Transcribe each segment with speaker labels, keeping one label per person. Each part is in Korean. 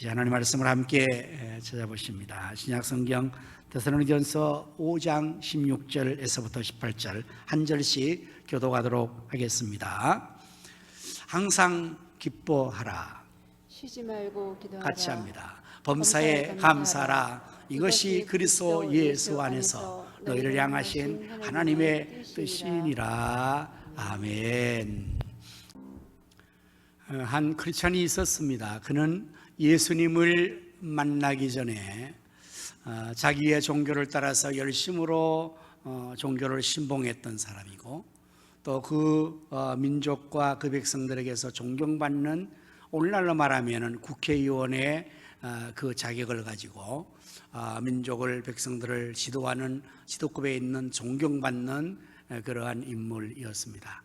Speaker 1: 이제 하나님 말씀을 함께 찾아보십니다. 신약성경 데살로니가전서 5장 16절에서부터 18절 한 절씩 교독하도록 하겠습니다. 항상 기뻐하라.
Speaker 2: 쉬지 말고 기도하라.
Speaker 1: 같이 합니다. 범사에 감사하라. 이것이 그리스도 예수 안에서 너희를 향하신 하나님의 뜻이니라. 아멘. 한 크리스찬이 있었습니다. 그는 예수님을 만나기 전에 자기의 종교를 따라서 열심으로 종교를 신봉했던 사람이고, 또 그 민족과 그 백성들에게서 존경받는, 오늘날로 말하면 국회의원의 그 자격을 가지고 민족을, 백성들을 지도하는 지도급에 있는 존경받는 그러한 인물이었습니다.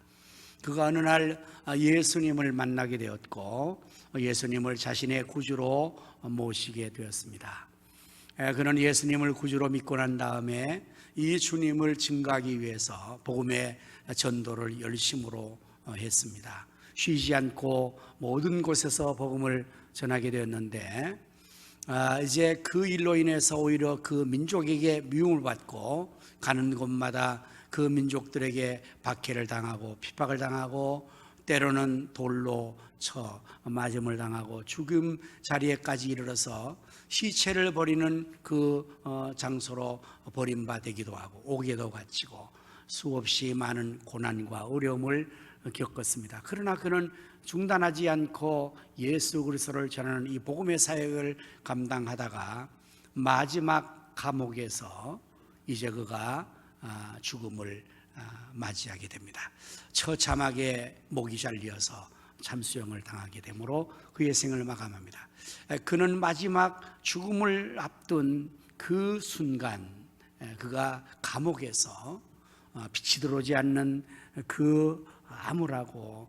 Speaker 1: 그가 어느 날 예수님을 만나게 되었고, 예수님을 자신의 구주로 모시게 되었습니다. 그는 예수님을 구주로 믿고 난 다음에 이 주님을 증거하기 위해서 복음의 전도를 열심으로 했습니다. 쉬지 않고 모든 곳에서 복음을 전하게 되었는데, 이제 그 일로 인해서 오히려 그 민족에게 미움을 받고, 가는 곳마다 그 민족들에게 박해를 당하고 핍박을 당하고, 때로는 돌로 쳐 맞음을 당하고 죽음 자리에까지 이르러서 시체를 버리는 그 장소로 버림받기도 하고 옥에도 갇히고 수없이 많은 고난과 어려움을 겪었습니다. 그러나 그는 중단하지 않고 예수 그리스도를 전하는 이 복음의 사역을 감당하다가 마지막 감옥에서 이제 그가 죽음을 맞이하게 됩니다. 처참하게 목이 잘려서 참수형을 당하게 되므로 그의 생을 마감합니다. 그는 마지막 죽음을 앞둔 그 순간, 그가 감옥에서 빛이 들어오지 않는 그 암울하고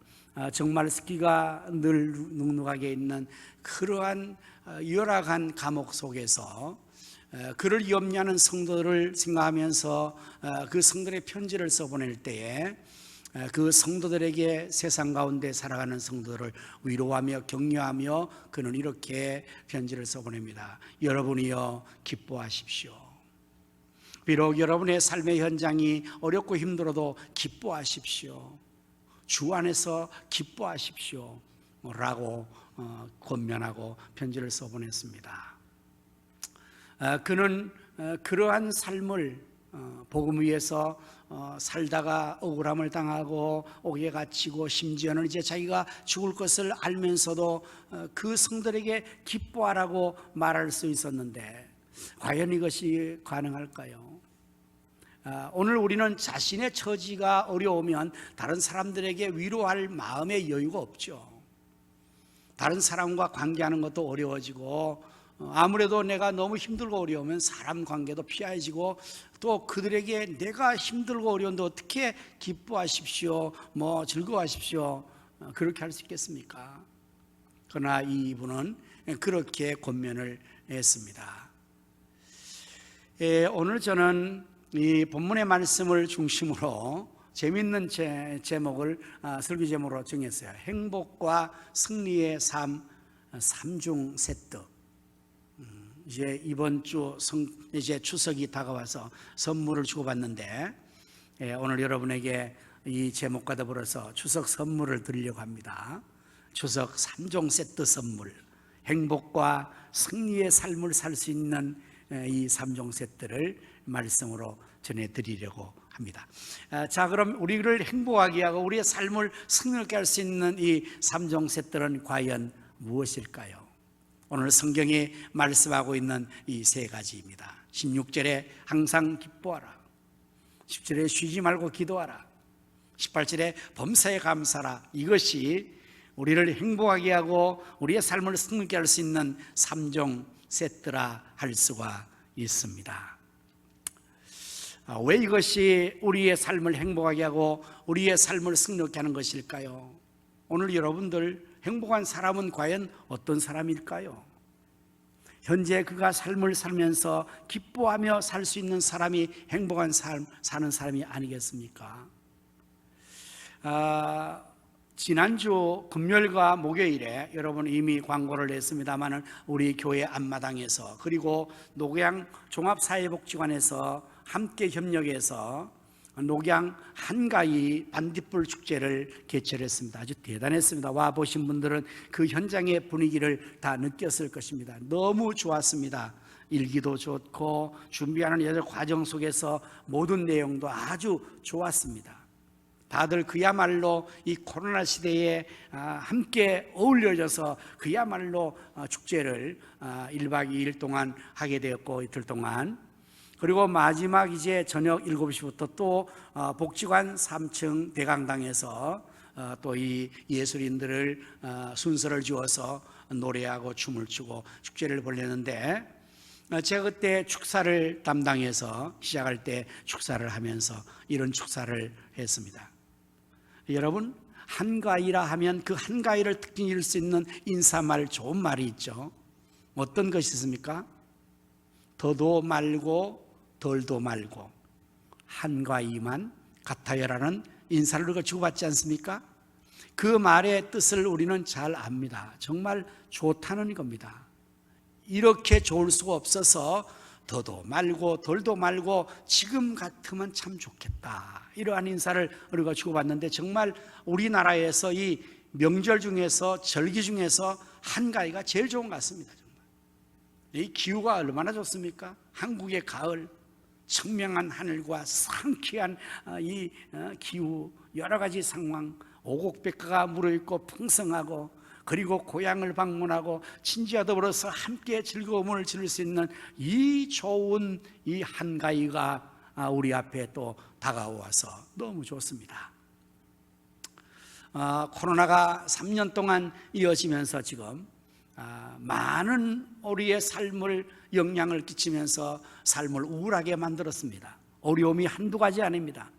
Speaker 1: 정말 습기가 늘 눅눅하게 있는 그러한 열악한 감옥 속에서 그를 염려하는 성도들을 생각하면서 그 성도들의 편지를 써보낼 때에 그 성도들에게, 세상 가운데 살아가는 성도들을 위로하며 격려하며 그는 이렇게 편지를 써보냅니다. 여러분이여 기뻐하십시오. 비록 여러분의 삶의 현장이 어렵고 힘들어도 기뻐하십시오. 주 안에서 기뻐하십시오 라고 권면하고 편지를 써보냈습니다. 그는 그러한 삶을 복음 위에서 살다가 억울함을 당하고 옥에 갇히고, 심지어는 이제 자기가 죽을 것을 알면서도 그 성들에게 기뻐하라고 말할 수 있었는데, 과연 이것이 가능할까요? 오늘 우리는 자신의 처지가 어려우면 다른 사람들에게 위로할 마음의 여유가 없죠. 다른 사람과 관계하는 것도 어려워지고, 아무래도 내가 너무 힘들고 어려우면 사람 관계도 피해지고, 또 그들에게 내가 힘들고 어려운데 어떻게 기뻐하십시오, 즐거워하십시오, 그렇게 할 수 있겠습니까? 그러나 이분은 그렇게 권면을 했습니다. 오늘 저는 이 본문의 말씀을 중심으로 재미있는 제목을 설교 제목으로 정했어요. 행복과 승리의 삶, 3중 세트. 이제 이번 주 이제 추석이 다가와서 선물을 주고받는데, 오늘 여러분에게 이 제목과 더불어서 추석 선물을 드리려고 합니다. 추석 3종 세트 선물, 행복과 승리의 삶을 살 수 있는 이 3종 세트를 말씀으로 전해드리려고 합니다. 자, 그럼 우리를 행복하게 하고 우리의 삶을 승리하게 할 수 있는 이 3종 세트는 과연 무엇일까요? 오늘 성경이 말씀하고 있는 이 세 가지입니다. 16절에 항상 기뻐하라, 17절에 쉬지 말고 기도하라, 18절에 범사에 감사하라. 이것이 우리를 행복하게 하고 우리의 삶을 승리하게 할 수 있는 3종 세트라 할 수가 있습니다. 왜 이것이 우리의 삶을 행복하게 하고 우리의 삶을 승리하게 하는 것일까요? 오늘 여러분들, 행복한 사람은 과연 어떤 사람일까요? 현재 그가 삶을 살면서 기뻐하며 살 수 있는 사람이 행복한 삶 사는 사람이 아니겠습니까? 지난주 금요일과 목요일에 여러분 이미 광고를 냈습니다마는 우리 교회 앞마당에서 그리고 녹양 종합사회복지관에서 함께 협력해서 녹양 한가위 반딧불 축제를 개최를 했습니다. 아주 대단했습니다. 와 보신 분들은 그 현장의 분위기를 다 느꼈을 것입니다. 너무 좋았습니다. 일기도 좋고 준비하는 여러 과정 속에서 모든 내용도 아주 좋았습니다. 다들 그야말로 이 코로나 시대에 함께 어울려져서 그야말로 축제를 1박 2일 동안 하게 되었고, 이틀 동안. 그리고 마지막 이제 저녁 7시부터 또 복지관 3층 대강당에서 또 이 예술인들을 순서를 지어서 노래하고 춤을 추고 축제를 벌였는데, 제가 그때 축사를 담당해서 시작할 때 축사를 하면서 이런 축사를 했습니다. 여러분, 한가위라 하면 그 한가위를 특징일 수 있는 인사말, 좋은 말이 있죠. 어떤 것이 있습니까? 더도 말고 덜도 말고 한가위만 같아요라는 인사를 우리가 주고받지 않습니까? 그 말의 뜻을 우리는 잘 압니다. 정말 좋다는 겁니다. 이렇게 좋을 수가 없어서 더도 말고 덜도 말고 지금 같으면 참 좋겠다, 이러한 인사를 우리가 주고받는데, 정말 우리나라에서 이 명절 중에서 절기 중에서 한가위가 제일 좋은 것 같습니다. 정말 이 기후가 얼마나 좋습니까? 한국의 가을, 청명한 하늘과 상쾌한 이 기후, 여러 가지 상황, 오곡백과가 무르익고 풍성하고, 그리고 고향을 방문하고 친지와 더불어서 함께 즐거움을 지닐 수 있는 이 좋은 이 한가위가 우리 앞에 또 다가와서 너무 좋습니다. 코로나가 3년 동안 이어지면서 지금 많은 우리의 삶을 영향을 끼치면서 삶을 우울하게 만들었습니다. 어려움이 한두 가지 아닙니다.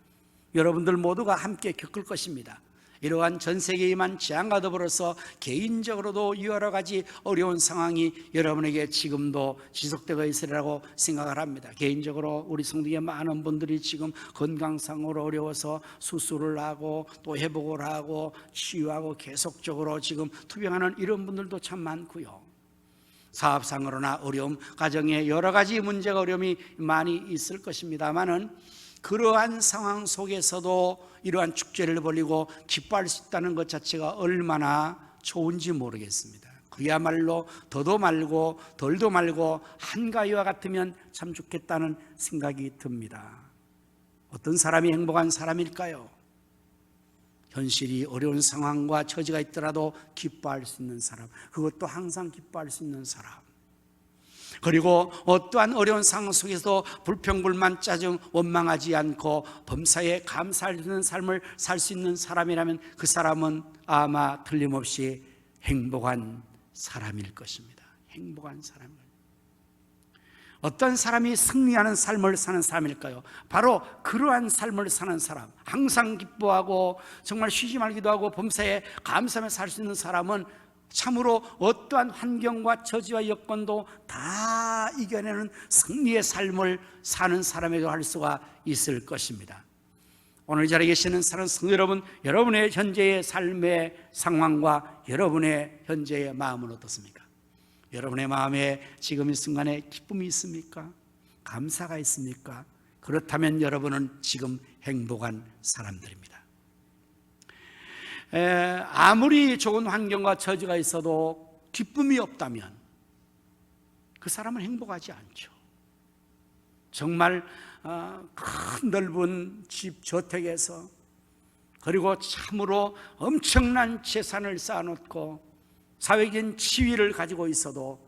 Speaker 1: 여러분들 모두가 함께 겪을 것입니다. 이러한 전 세계에 임한 재앙과 더불어서 개인적으로도 여러 가지 어려운 상황이 여러분에게 지금도 지속되고 있으리라고 생각을 합니다. 개인적으로 우리 성도의 많은 분들이 지금 건강상으로 어려워서 수술을 하고 또 회복을 하고 치유하고 계속적으로 지금 투병하는 이런 분들도 참 많고요. 사업상으로나 어려움, 가정에 여러 가지 문제가 어려움이 많이 있을 것입니다만은, 그러한 상황 속에서도 이러한 축제를 벌이고 기뻐할 수 있다는 것 자체가 얼마나 좋은지 모르겠습니다. 그야말로 더도 말고 덜도 말고 한가위와 같으면 참 좋겠다는 생각이 듭니다. 어떤 사람이 행복한 사람일까요? 현실이 어려운 상황과 처지가 있더라도 기뻐할 수 있는 사람, 그것도 항상 기뻐할 수 있는 사람, 그리고 어떠한 어려운 상황 속에서 불평불만 짜증 원망하지 않고 범사에 감사할 수 있는 삶을 살 수 있는 사람이라면 그 사람은 아마 틀림없이 행복한 사람일 것입니다. 행복한 사람. 어떤 사람이 승리하는 삶을 사는 사람일까요? 바로 그러한 삶을 사는 사람, 항상 기뻐하고 정말 쉬지 말기도 하고 범사에 감사하며 살 수 있는 사람은 참으로 어떠한 환경과 처지와 여건도 다 이겨내는 승리의 삶을 사는 사람에게 할 수가 있을 것입니다. 오늘 이 자리에 계시는 사랑하는 성도 여러분, 여러분의 현재의 삶의 상황과 여러분의 현재의 마음은 어떻습니까? 여러분의 마음에 지금 이 순간에 기쁨이 있습니까? 감사가 있습니까? 그렇다면 여러분은 지금 행복한 사람들입니다. 아무리 좋은 환경과 처지가 있어도 기쁨이 없다면 그 사람은 행복하지 않죠. 정말 큰 넓은 집 저택에서, 그리고 참으로 엄청난 재산을 쌓아놓고 사회적인 지위를 가지고 있어도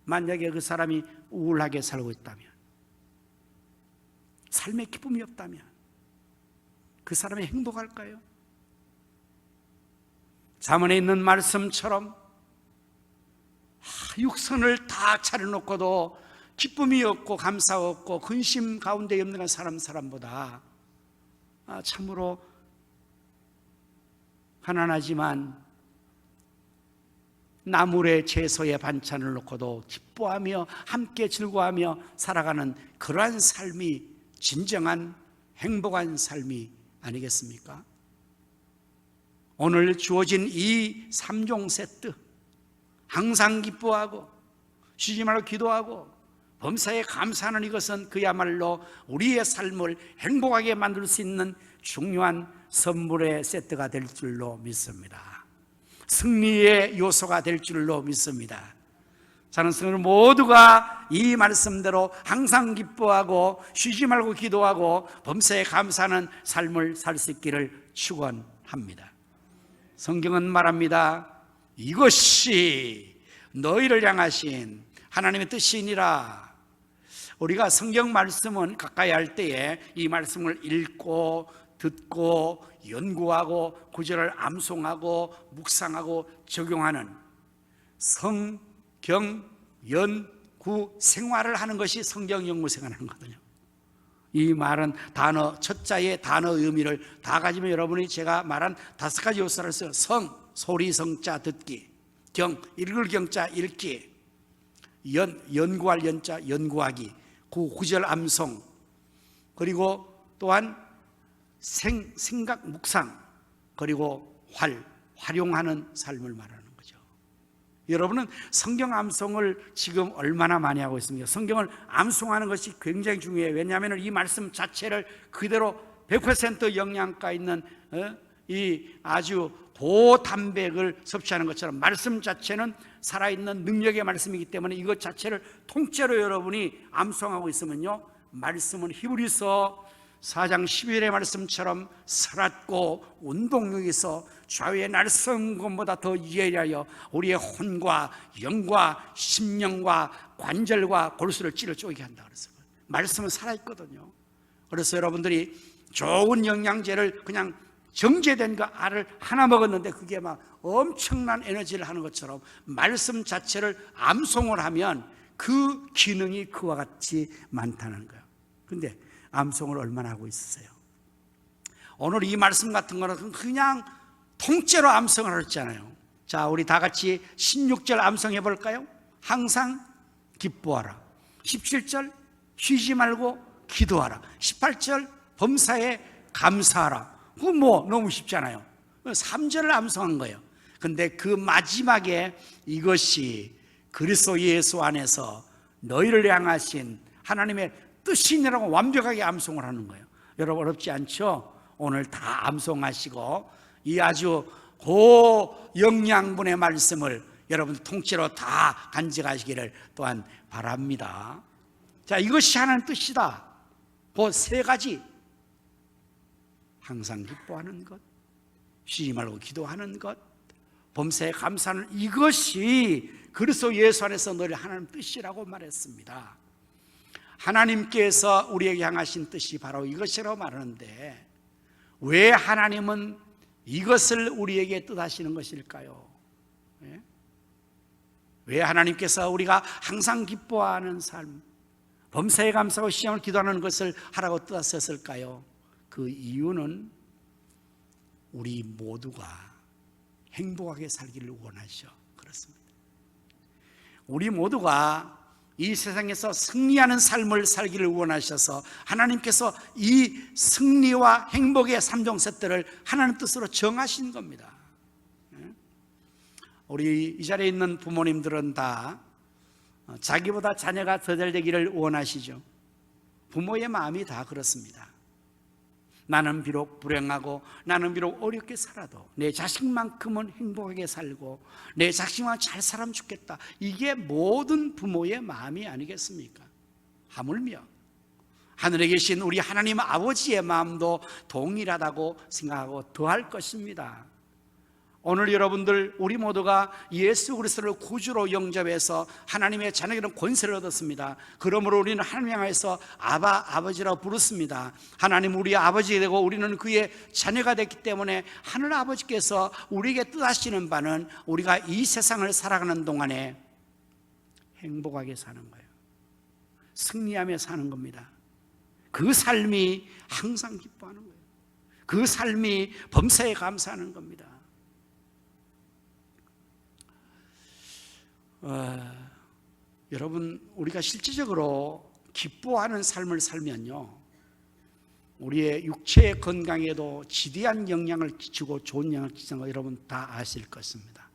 Speaker 1: 만약에 그 사람이 우울하게 살고 있다면, 삶에 기쁨이 없다면 그 사람이 행복할까요? 잠언에 있는 말씀처럼 육선을 다 차려놓고도 기쁨이 없고 감사 없고 근심 가운데 없는 사람보다 참으로 가난하지만 나물의 채소에 반찬을 놓고도 기뻐하며 함께 즐거워하며 살아가는 그러한 삶이 진정한 행복한 삶이 아니겠습니까? 오늘 주어진 이 3종 세트, 항상 기뻐하고 쉬지 말고 기도하고 범사에 감사하는 이것은 그야말로 우리의 삶을 행복하게 만들 수 있는 중요한 선물의 세트가 될 줄로 믿습니다. 승리의 요소가 될 줄로 믿습니다. 저는 성도들 모두가 이 말씀대로 항상 기뻐하고 쉬지 말고 기도하고 범사에 감사하는 삶을 살 수 있기를 축원합니다. 성경은 말합니다. 이것이 너희를 향하신 하나님의 뜻이니라. 우리가 성경 말씀은 가까이 할 때에 이 말씀을 읽고 듣고 연구하고 구절을 암송하고 묵상하고 적용하는 성경 연구 생활을 하는 것이 성경 연구 생활을 하는 거거든요. 이 말은 단어, 첫자의 단어 의미를 다 가지면 여러분이 제가 말한 5가지 요소를 써요. 성, 소리 성자 듣기, 경, 읽을 경자 읽기, 연구할 연자 연구하기, 구절 암송, 그리고 또한 생각 묵상, 그리고 활용하는 삶을 말하는 거죠. 여러분은 성경 암송을 지금 얼마나 많이 하고 있습니까? 성경을 암송하는 것이 굉장히 중요해요. 왜냐하면 이 말씀 자체를 그대로 100% 영양가 있는 이 아주 고단백을 섭취하는 것처럼 말씀 자체는 살아있는 능력의 말씀이기 때문에 이것 자체를 통째로 여러분이 암송하고 있으면요, 말씀은 히브리서 4장 11절의 말씀처럼 살았고 운동력이 있어 좌우의 날선 것보다 더 예리하여 우리의 혼과 영과 심령과 관절과 골수를 찔러 쪼개게 한다 그랬어요. 말씀은 살아있거든요. 그래서 여러분들이 좋은 영양제를 그냥 정제된 거 알을 하나 먹었는데 그게 막 엄청난 에너지를 하는 것처럼 말씀 자체를 암송을 하면 그 기능이 그와 같이 많다는 거예요. 근데 암송을 얼마나 하고 있으세요? 오늘 이 말씀 같은 거는 그냥 통째로 암송을 하셨잖아요. 자, 우리 다 같이 16절 암송해 볼까요? 항상 기뻐하라. 17절 쉬지 말고 기도하라. 18절 범사에 감사하라. 그거 뭐 너무 쉽잖아요. 3절을 암송한 거예요. 근데 그 마지막에 이것이 그리스도 예수 안에서 너희를 향하신 하나님의 뜻이니라고 완벽하게 암송을 하는 거예요. 여러분 어렵지 않죠? 오늘 다 암송하시고 이 아주 고영양분의 말씀을 여러분 통째로 다 간직하시기를 또한 바랍니다. 자, 이것이 하나님의 뜻이다. 그 3가지, 항상 기뻐하는 것, 쉬지 말고 기도하는 것, 범사에 감사하는 이것이 그리스도 예수 안에서 너희 하나님 뜻이라고 말했습니다. 하나님께서 우리에게 향하신 뜻이 바로 이것이라고 말하는데 왜 하나님은 이것을 우리에게 뜻하시는 것일까요? 왜 하나님께서 우리가 항상 기뻐하는 삶, 범사에 감사하고 쉬지 말고 기도하는 것을 하라고 뜻하셨을까요? 그 이유는 우리 모두가 행복하게 살기를 원하셔. 그렇습니다. 우리 모두가 이 세상에서 승리하는 삶을 살기를 원하셔서 하나님께서 이 승리와 행복의 3종 세트를 하나님 뜻으로 정하신 겁니다. 우리 이 자리에 있는 부모님들은 다 자기보다 자녀가 더 잘 되기를 원하시죠. 부모의 마음이 다 그렇습니다. 나는 비록 불행하고 나는 비록 어렵게 살아도 내 자식만큼은 행복하게 살고 내 자식만 잘 살면 좋겠다. 이게 모든 부모의 마음이 아니겠습니까? 하물며 하늘에 계신 우리 하나님 아버지의 마음도 동일하다고 생각하고 더할 것입니다. 오늘 여러분들 우리 모두가 예수 그리스도를 구주로 영접해서 하나님의 자녀에게는 권세를 얻었습니다. 그러므로 우리는 하나님 향해서 아버지라고 부르습니다. 하나님 우리의 아버지가 되고 우리는 그의 자녀가 됐기 때문에 하늘 아버지께서 우리에게 뜻하시는 바는 우리가 이 세상을 살아가는 동안에 행복하게 사는 거예요. 승리하며 사는 겁니다. 그 삶이 항상 기뻐하는 거예요. 그 삶이 범사에 감사하는 겁니다. 여러분 우리가 실질적으로 기뻐하는 삶을 살면요 우리의 육체의 건강에도 지대한 영향을 끼치고 좋은 영향을 끼치는 거 여러분 다 아실 것입니다.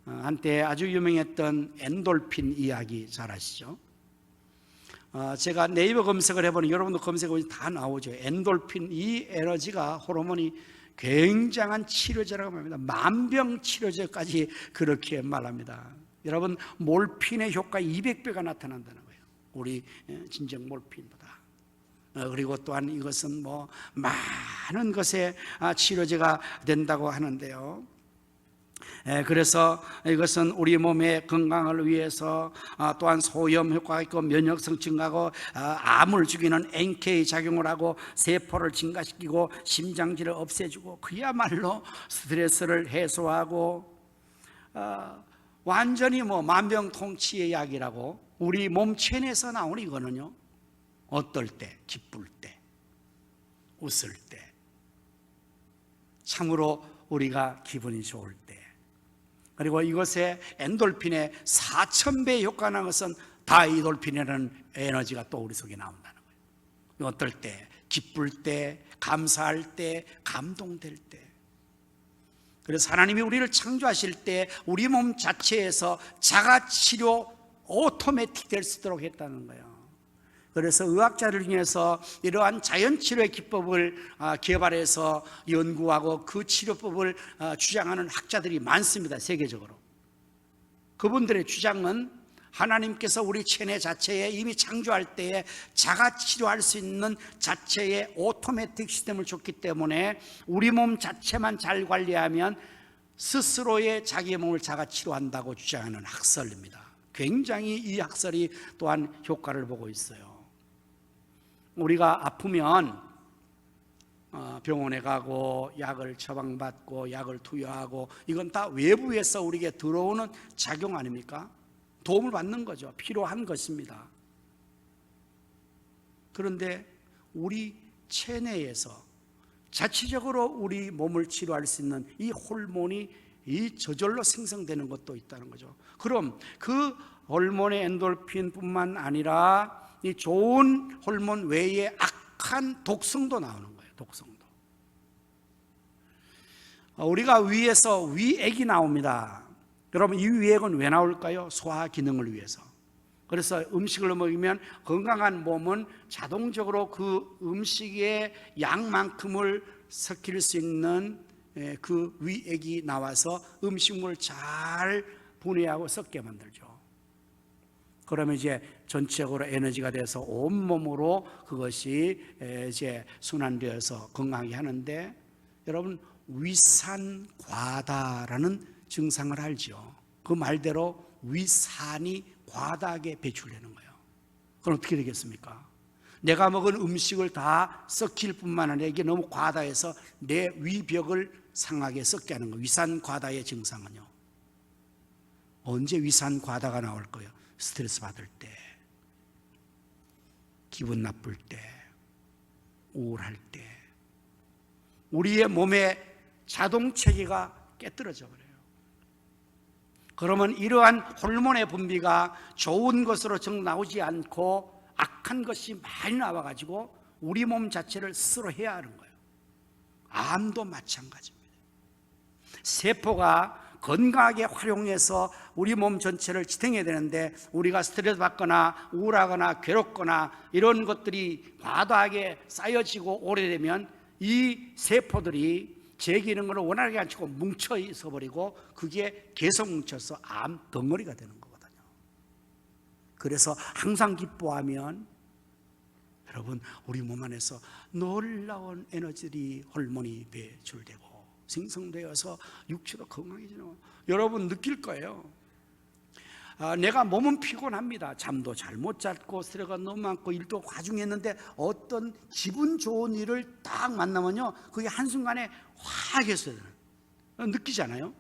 Speaker 1: 한때 아주 유명했던 엔돌핀 이야기 잘 아시죠? 제가 네이버 검색을 해보니 여러분도 검색해보니 다 나오죠. 엔돌핀, 이 에너지가 호르몬이 굉장한 치료제라고 합니다. 만병치료제까지 그렇게 말합니다. 여러분, 몰핀의 효과 200배가 나타난다는 거예요. 우리 진정 몰핀보다. 그리고 또한 이것은 뭐 많은 것에 치료제가 된다고 하는데요. 그래서 이것은 우리 몸의 건강을 위해서 또한 소염 효과가 있고 면역성 증가하고 암을 죽이는 NK 작용을 하고 세포를 증가시키고 심장질을 없애주고 그야말로 스트레스를 해소하고 완전히 뭐 만병통치의 약이라고 우리 몸 체내에서 나오는 이거는요. 어떨 때, 기쁠 때, 웃을 때, 참으로 우리가 기분이 좋을 때, 그리고 이것에 엔돌핀의 4000배의 효과가 나는 것은 다이돌핀이라는 에너지가 또 우리 속에 나온다는 거예요. 어떨 때, 기쁠 때, 감사할 때, 감동될 때. 그래서 하나님이 우리를 창조하실 때 우리 몸 자체에서 자가치료 오토매틱 될 수 있도록 했다는 거예요. 그래서 의학자를 중에서 이러한 자연치료의 기법을 개발해서 연구하고 그 치료법을 주장하는 학자들이 많습니다. 세계적으로. 그분들의 주장은 하나님께서 우리 체내 자체에 이미 창조할 때에 자가치료할 수 있는 자체의 오토매틱 시스템을 줬기 때문에 우리 몸 자체만 잘 관리하면 스스로의 자기의 몸을 자가치료한다고 주장하는 학설입니다. 굉장히 이 학설이 또한 효과를 보고 있어요. 우리가 아프면 병원에 가고 약을 처방받고 약을 투여하고 이건 다 외부에서 우리에게 들어오는 작용 아닙니까? 도움을 받는 거죠. 필요한 것입니다. 그런데 우리 체내에서 자체적으로 우리 몸을 치료할 수 있는 이 호르몬이 이 저절로 생성되는 것도 있다는 거죠. 그럼 그 호르몬의 엔돌핀뿐만 아니라 이 좋은 호르몬 외에 악한 독성도 나오는 거예요. 독성도. 우리가 위에서 위액이 나옵니다. 여러분, 이 위액은 왜 나올까요? 소화 기능을 위해서. 그래서 음식을 먹으면 건강한 몸은 자동적으로 그 음식의 양만큼을 섞일 수 있는 그 위액이 나와서 음식물을 잘 분해하고 섞게 만들죠. 그러면 이제 전체적으로 에너지가 돼서 온몸으로 그것이 이제 순환되어서 건강하게 하는데, 여러분, 위산과다라는 증상을 알죠. 그 말대로 위산이 과다하게 배출되는 거예요. 그럼 어떻게 되겠습니까? 내가 먹은 음식을 다 썩힐 뿐만 아니라 이게 너무 과다해서 내 위벽을 상하게 썩게 하는 거예요. 위산과다의 증상은요. 언제 위산과다가 나올 거예요? 스트레스 받을 때, 기분 나쁠 때, 우울할 때, 우리의 몸의 자동체계가 깨뜨려져 버려요. 그러면 이러한 호르몬의 분비가 좋은 것으로 정 나오지 않고 악한 것이 많이 나와가지고 우리 몸 자체를 스스로 해야 하는 거예요. 암도 마찬가지입니다. 세포가 건강하게 활용해서 우리 몸 전체를 지탱해야 되는데, 우리가 스트레스 받거나 우울하거나 괴롭거나 이런 것들이 과다하게 쌓여지고 오래되면 이 세포들이 제 기능을 원활하게 안 치고 뭉쳐 있어 버리고 그게 계속 뭉쳐서 암 덩어리가 되는 거거든요. 그래서 항상 기뻐하면 여러분, 우리 몸 안에서 놀라운 에너지들이 호르몬이 배출되고 생성되어서 육체도 건강해지는, 여러분 느낄 거예요. 내가 몸은 피곤합니다. 잠도 잘 못 잤고 스트레스가 너무 많고 일도 과중했는데 어떤 기분 좋은 일을 딱 만나면요, 그게 한순간에 확 했어요. 느끼잖아요.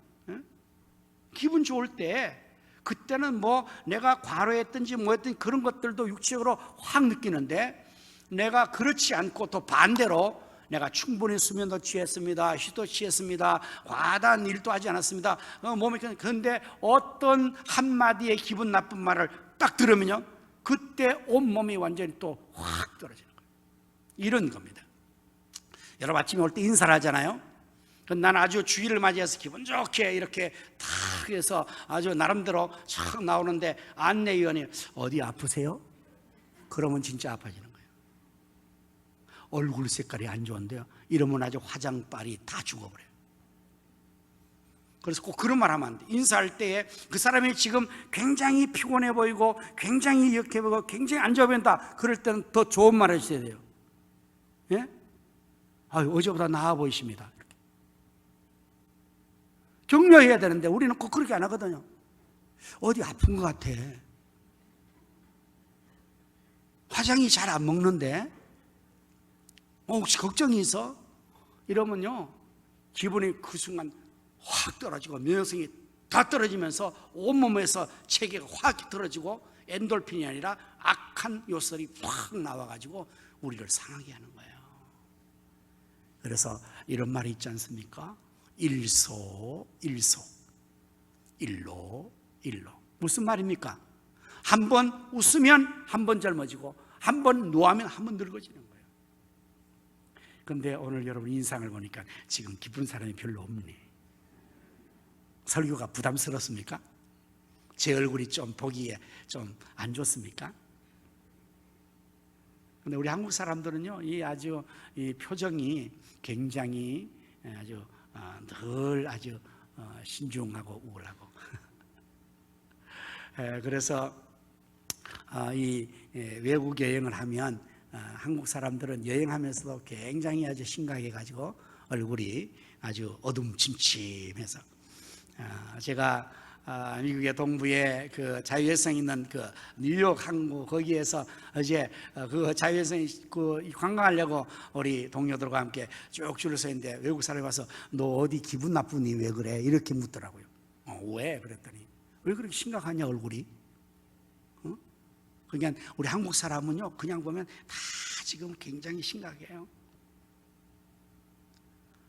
Speaker 1: 기분 좋을 때 그때는 뭐 내가 과로했든지 뭐 했든지 그런 것들도 육체적으로 확 느끼는데, 내가 그렇지 않고 또 반대로 내가 충분히 수면도 취했습니다, 휴도 취했습니다, 과다한 일도 하지 않았습니다, 몸이, 그런데 어떤 한마디의 기분 나쁜 말을 딱 들으면요, 그때 온몸이 완전히 또 확 떨어지는 거예요. 이런 겁니다. 여러분 아침에 올 때 인사를 하잖아요. 난 아주 주일을 맞이해서 기분 좋게 이렇게 탁 해서 아주 나름대로 촥 나오는데 안내위원이 어디 아프세요? 그러면 진짜 아파지는 거예요. 얼굴 색깔이 안 좋은데요, 이러면 아주 화장빨이 다 죽어버려요. 그래서 꼭 그런 말 하면 안 돼. 인사할 때에 그 사람이 지금 굉장히 피곤해 보이고 굉장히 이렇게 보이고 굉장히 안 좋아 보인다, 그럴 때는 더 좋은 말 해주셔야 돼요. 예? 어제보다 나아 보이십니다. 이렇게. 격려해야 되는데 우리는 꼭 그렇게 안 하거든요. 어디 아픈 것 같아, 화장이 잘 안 먹는데 혹시 걱정이 있어? 이러면요, 기분이 그 순간 확 떨어지고 면역성이 다 떨어지면서 온몸에서 체계가 확 떨어지고 엔돌핀이 아니라 악한 요소들이 확 나와가지고 우리를 상하게 하는 거예요. 그래서 이런 말이 있지 않습니까? 일소 일로. 무슨 말입니까? 한 번 웃으면 한 번 젊어지고 한 번 노하면 한 번 늙어지는 거예요. 그런데 오늘 여러분 인상을 보니까 지금 기쁜 사람이 별로 없네. 설교가 부담스럽습니까? 제 얼굴이 좀 보기에 좀 안 좋습니까? 근데 우리 한국 사람들은요, 이 표정이 굉장히 아주 늘 아주 신중하고 우울하고 그래서 이 외국 여행을 하면 한국 사람들은 여행하면서도 굉장히 아주 심각해 가지고 얼굴이 아주 어둠침침해서 제가 미국의 동부에 그 자유여성 있는 그 뉴욕 항구 거기에서 어제 그 자유여성 그 관광하려고 우리 동료들과 함께 쭉 줄을 서 있는데 외국 사람이 와서 너 어디 기분 나쁘니 왜 그래? 이렇게 묻더라고요. 왜? 그랬더니 왜 그렇게 심각하냐 얼굴이? 그러니까 우리 한국 사람은요, 그냥 보면 다 지금 굉장히 심각해요.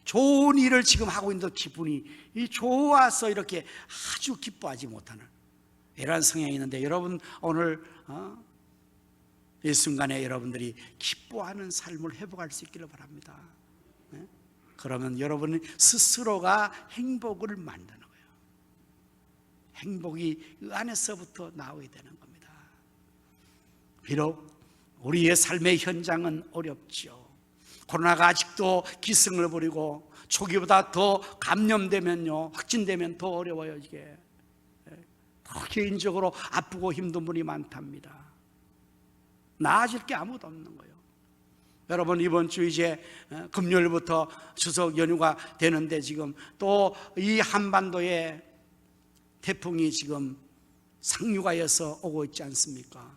Speaker 1: 좋은 일을 지금 하고 있는데 기분이 좋아서 이렇게 아주 기뻐하지 못하는 이러한 성향이 있는데, 여러분 오늘 이 순간에 여러분들이 기뻐하는 삶을 회복할 수 있기를 바랍니다. 그러면 여러분 스스로가 행복을 만드는 거예요. 행복이 그 안에서부터 나오게 되는 겁니다. 비록 우리의 삶의 현장은 어렵죠. 코로나가 아직도 기승을 부리고 초기보다 더 감염되면요, 확진되면 더 어려워요. 이게 더 개인적으로 아프고 힘든 분이 많답니다. 나아질 게 아무도 없는 거예요. 여러분 이번 주 이제 금요일부터 추석 연휴가 되는데 지금 또 이 한반도에 태풍이 지금 상류가에서 오고 있지 않습니까?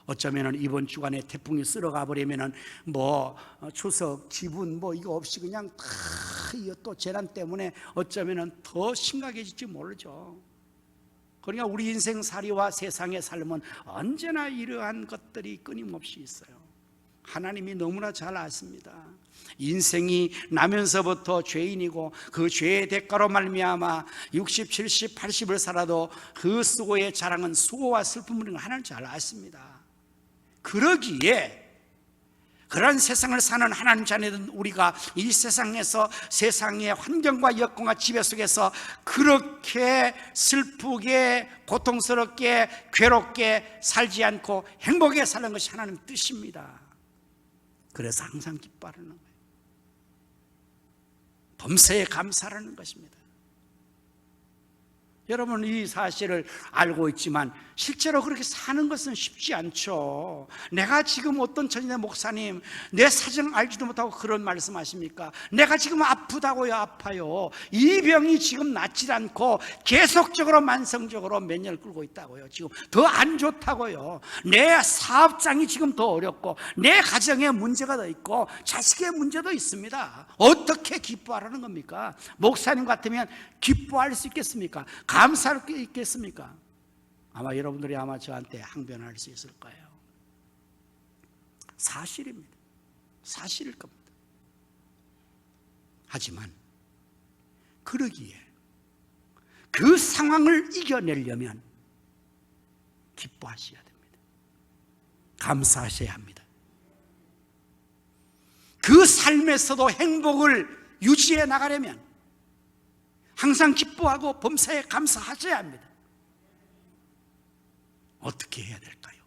Speaker 1: 어쩌면은 이번 주간에 태풍이 쓸어가 버리면은 뭐 추석 기분 뭐 이거 없이 그냥 다 또 재난 때문에 어쩌면은 더 심각해질지 모르죠. 그러니까 우리 인생살이와 세상의 삶은 언제나 이러한 것들이 끊임없이 있어요. 하나님이 너무나 잘 아십니다. 인생이 나면서부터 죄인이고 그 죄의 대가로 말미암아 60, 70, 80을 살아도 그 수고의 자랑은 수고와 슬픔인 걸 하나님 잘 아십니다. 그러기에 그런 세상을 사는 하나님 자녀들 우리가 이 세상에서 세상의 환경과 여건과 지배 속에서 그렇게 슬프게 고통스럽게 괴롭게 살지 않고 행복하게 사는 것이 하나님 뜻입니다. 그래서 항상 기뻐하는 거예요. 범사에 감사하는 것입니다. 여러분 이 사실을 알고 있지만 실제로 그렇게 사는 것은 쉽지 않죠. 내가 지금 어떤 천인의 목사님 내 사정 알지도 못하고 그런 말씀하십니까? 내가 지금 아프다고요? 아파요. 이 병이 지금 낫질 않고 계속적으로 만성적으로 몇 년을 끌고 있다고요. 지금 더 안 좋다고요. 내 사업장이 지금 더 어렵고 내 가정에 문제가 더 있고 자식의 문제도 있습니다. 어떻게 기뻐하라는 겁니까? 목사님 같으면 기뻐할 수 있겠습니까? 감사할 수 있겠습니까? 아마 여러분들이 아마 저한테 항변할 수 있을 거예요. 사실입니다. 사실일 겁니다. 하지만 그러기에 그 상황을 이겨내려면 기뻐하셔야 됩니다. 감사하셔야 합니다. 그 삶에서도 행복을 유지해 나가려면 항상 기뻐하고 범사에 감사하셔야 합니다. 어떻게 해야 될까요?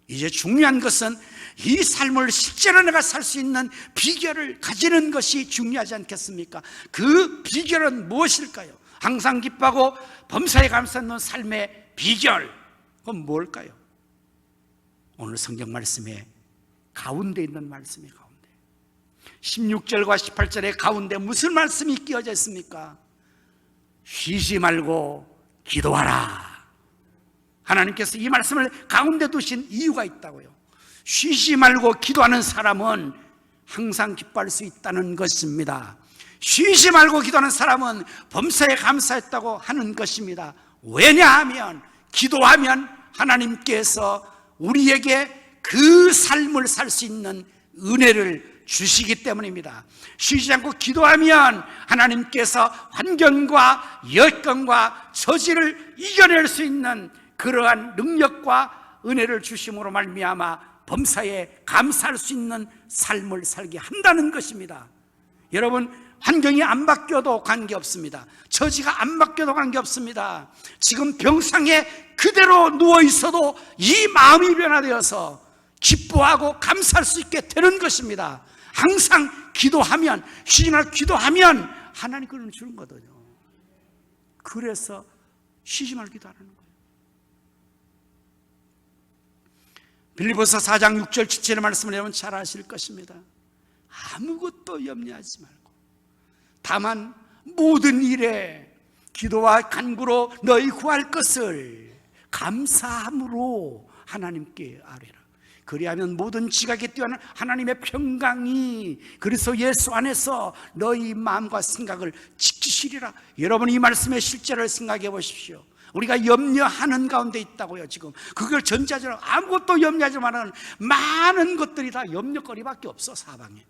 Speaker 1: 이제 중요한 것은 이 삶을 실제로 내가 살 수 있는 비결을 가지는 것이 중요하지 않겠습니까? 그 비결은 무엇일까요? 항상 기뻐하고 범사에 감사하는 삶의 비결, 그건 뭘까요? 오늘 성경 말씀에 가운데 있는 말씀이 가운데 16절과 18절의 가운데 무슨 말씀이 끼어져 있습니까? 쉬지 말고 기도하라. 하나님께서 이 말씀을 가운데 두신 이유가 있다고요. 쉬지 말고 기도하는 사람은 항상 기뻐할 수 있다는 것입니다. 쉬지 말고 기도하는 사람은 범사에 감사했다고 하는 것입니다. 왜냐하면 기도하면 하나님께서 우리에게 그 삶을 살 수 있는 은혜를 주시기 때문입니다. 쉬지 않고 기도하면 하나님께서 환경과 여건과 처지를 이겨낼 수 있는 그러한 능력과 은혜를 주심으로 말미암아 범사에 감사할 수 있는 삶을 살게 한다는 것입니다. 여러분, 환경이 안 바뀌어도 관계없습니다. 처지가 안 바뀌어도 관계없습니다. 지금 병상에 그대로 누워있어도 이 마음이 변화되어서 기뻐하고 감사할 수 있게 되는 것입니다. 항상 기도하면, 쉬지 말고 기도하면 하나님 그걸 주는 거거든요. 그래서 쉬지 말고 기도하는 거예요. 빌립보서 4장 6절 7절의 말씀을 여러분 잘 아실 것입니다. 아무것도 염려하지 말고 다만 모든 일에 기도와 간구로 너희 구할 것을 감사함으로 하나님께 아뢰라. 그리하면 모든 지각에 뛰어난 하나님의 평강이 그리스도 예수 안에서 너희 마음과 생각을 지키시리라. 여러분, 이 말씀의 실제를 생각해 보십시오. 우리가 염려하는 가운데 있다고요. 지금 그걸 전제하지 말고 아무것도 염려하지 말라는 많은 것들이 다 염려거리밖에 없어. 사방에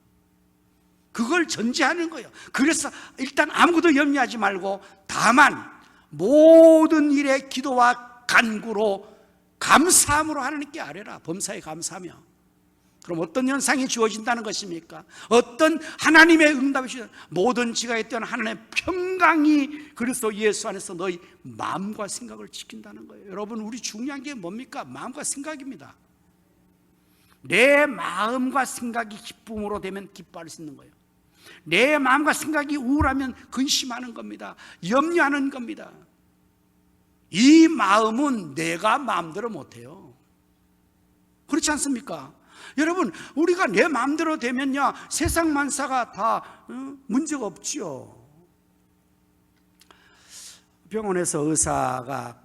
Speaker 1: 그걸 전제하는 거예요. 그래서 일단 아무것도 염려하지 말고 다만 모든 일에 기도와 간구로 감사함으로 하나님께 아뢰라. 범사에 감사하며. 그럼 어떤 현상이 주어진다는 것입니까? 어떤 하나님의 응답이 주어진다. 모든 지각에 뛰어난 하나님의 평강이 그리스도 예수 안에서 너희 마음과 생각을 지킨다는 거예요. 여러분, 우리 중요한 게 뭡니까? 마음과 생각입니다. 내 마음과 생각이 기쁨으로 되면 기뻐할 수 있는 거예요. 내 마음과 생각이 우울하면 근심하는 겁니다. 염려하는 겁니다. 이 마음은 내가 마음대로 못해요. 그렇지 않습니까? 여러분, 우리가 내 마음대로 되면요 세상 만사가 다 문제가 없지요. 병원에서 의사가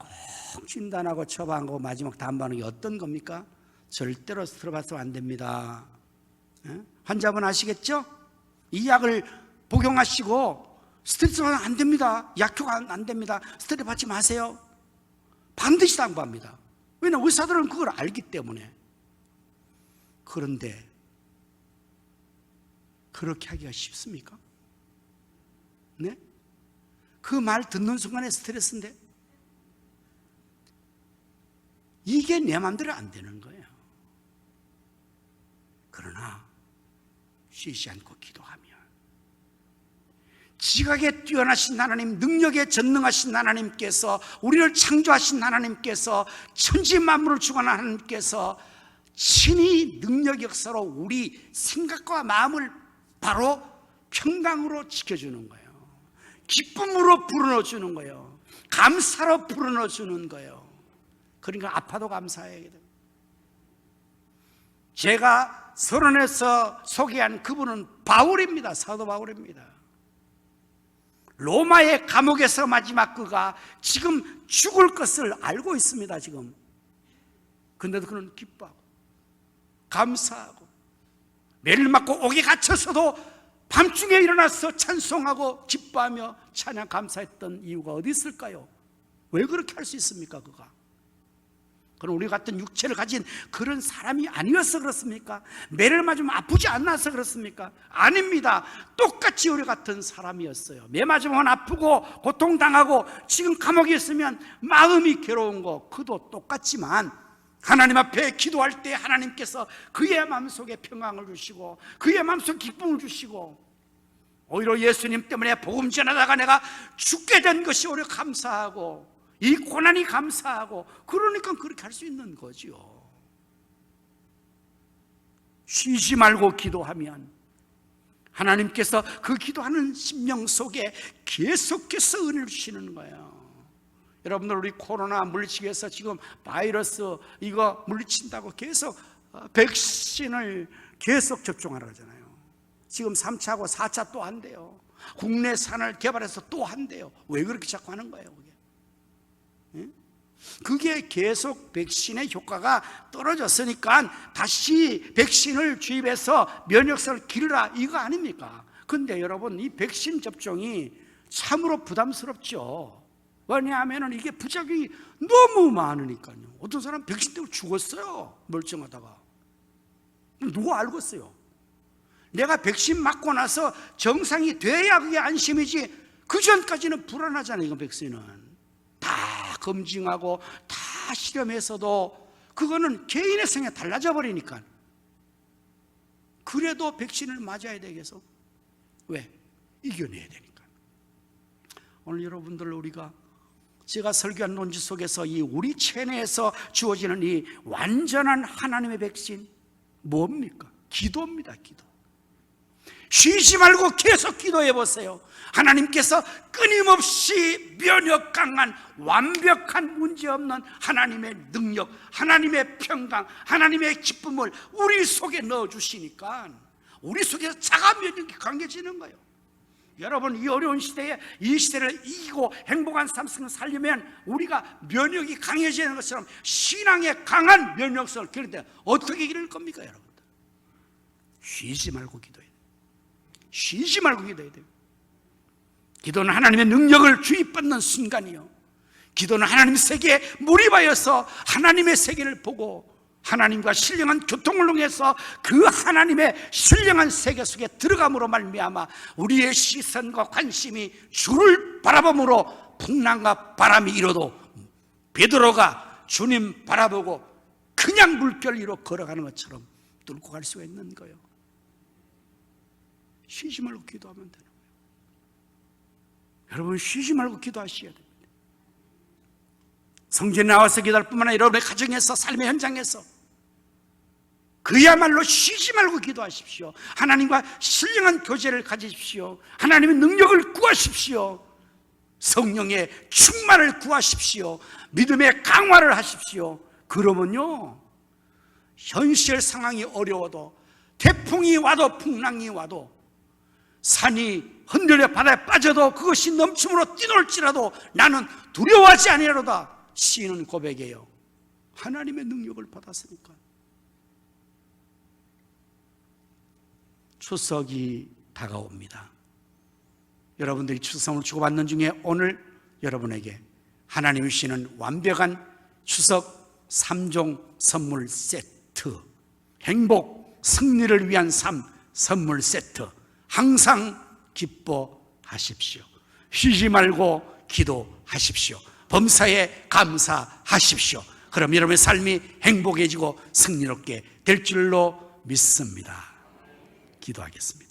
Speaker 1: 꼭 진단하고 처방하고 마지막 담보하는 게 어떤 겁니까? 절대로 들어봐서는 안 됩니다. 환자분 아시겠죠? 이 약을 복용하시고 스트레스 받으면 안 됩니다. 약효가 안 됩니다. 스트레스 받지 마세요. 반드시 당부합니다. 왜냐하면 의사들은 그걸 알기 때문에. 그런데 그렇게 하기가 쉽습니까? 네? 그 말 듣는 순간에 스트레스인데 이게 내 마음대로 안 되는 거예요. 그러나 쉬지 않고 기도하면 지각에 뛰어나신 하나님, 능력에 전능하신 하나님께서, 우리를 창조하신 하나님께서, 천지 만물을 주관하는 하나님께서 친히 능력 역사로 우리 생각과 마음을 바로 평강으로 지켜주는 거예요. 기쁨으로 불어넣어주는 거예요. 감사로 불어넣어주는 거예요. 그러니까 아파도 감사해야 돼요. 제가 서론에서 소개한 그분은 바울입니다. 사도 바울입니다. 로마의 감옥에서 마지막 그가 지금 죽을 것을 알고 있습니다. 지금. 근데도 그는 기뻐하고 감사하고 매를 맞고 옥에 갇혀서도 밤중에 일어나서 찬송하고 기뻐하며 찬양 감사했던 이유가 어디 있을까요? 왜 그렇게 할 수 있습니까? 그가 그럼 우리 같은 육체를 가진 그런 사람이 아니어서 그렇습니까? 매를 맞으면 아프지 않아서 그렇습니까? 아닙니다. 똑같이 우리 같은 사람이었어요. 매 맞으면 아프고 고통당하고 지금 감옥에 있으면 마음이 괴로운 거 그도 똑같지만 하나님 앞에 기도할 때 하나님께서 그의 마음속에 평강을 주시고 그의 마음속에 기쁨을 주시고, 오히려 예수님 때문에 복음 전하다가 내가 죽게 된 것이 오히려 감사하고 이 고난이 감사하고, 그러니까 그렇게 할 수 있는 거죠. 쉬지 말고 기도하면 하나님께서 그 기도하는 심령 속에 계속해서 은혜를 주시는 거예요. 여러분들, 우리 코로나 물리치기 위해서 지금 바이러스 이거 물리친다고 계속 백신을 계속 접종하라 하잖아요. 지금 3차하고 4차 또 한대요. 국내산을 개발해서 또 한대요. 왜 그렇게 자꾸 하는 거예요, 그게? 그게 계속 백신의 효과가 떨어졌으니까 다시 백신을 주입해서 면역성을 기르라, 이거 아닙니까? 근데 여러분, 이 백신 접종이 참으로 부담스럽죠. 왜냐하면 이게 부작용이 너무 많으니까요. 어떤 사람 백신 때문에 죽었어요, 멀쩡하다가. 누가 알겠어요? 내가 백신 맞고 나서 정상이 돼야 그게 안심이지, 그 전까지는 불안하잖아요. 이거 백신은 다 검증하고 다 실험해서도 그거는 개인의 성향이 달라져 버리니까. 그래도 백신을 맞아야 되겠어. 왜? 이겨내야 되니까. 오늘 여러분들, 우리가 제가 설교한 논지 속에서 이 우리 체내에서 주어지는 이 완전한 하나님의 백신 뭡니까? 기도입니다. 기도. 쉬지 말고 계속 기도해 보세요. 하나님께서 끊임없이 면역 강한 완벽한 문제없는 하나님의 능력, 하나님의 평강, 하나님의 기쁨을 우리 속에 넣어주시니까 우리 속에서 자가 면역이 강해지는 거예요. 여러분, 이 어려운 시대에 이 시대를 이기고 행복한 삶을 살려면 우리가 면역이 강해지는 것처럼 신앙의 강한 면역성을 기르는데 어떻게 기를 겁니까, 여러분들? 쉬지 말고 기도해야 돼요. 쉬지 말고 기도해야 돼요. 기도는 하나님의 능력을 주입받는 순간이요, 기도는 하나님의 세계에 몰입하여서 하나님의 세계를 보고 하나님과 신령한 교통을 통해서 그 하나님의 신령한 세계 속에 들어감으로 말미암아 우리의 시선과 관심이 주를 바라봄으로 풍랑과 바람이 일어도 베드로가 주님 바라보고 그냥 물결 위로 걸어가는 것처럼 뚫고 갈 수가 있는 거예요. 쉬지 말고 기도하면 되는 거예요. 여러분, 쉬지 말고 기도하셔야 됩니다. 성전에 나와서 기도할 뿐만 아니라 여러분의 가정에서, 삶의 현장에서 그야말로 쉬지 말고 기도하십시오. 하나님과 신령한 교제를 가지십시오. 하나님의 능력을 구하십시오. 성령의 충만을 구하십시오. 믿음의 강화를 하십시오. 그러면요, 현실 상황이 어려워도, 태풍이 와도 풍랑이 와도, 산이 흔들려 바다에 빠져도 그것이 넘침으로 뛰놀지라도 나는 두려워하지 아니하로다. 시인은 고백이에요. 하나님의 능력을 받았으니까. 추석이 다가옵니다. 여러분들이 추석을 주고받는 중에 오늘 여러분에게 하나님이 주시는 완벽한 추석 3종 선물 세트, 행복, 승리를 위한 삶 선물 세트, 항상 기뻐하십시오. 쉬지 말고 기도하십시오. 범사에 감사하십시오. 그럼 여러분의 삶이 행복해지고 승리롭게 될 줄로 믿습니다. 기도하겠습니다.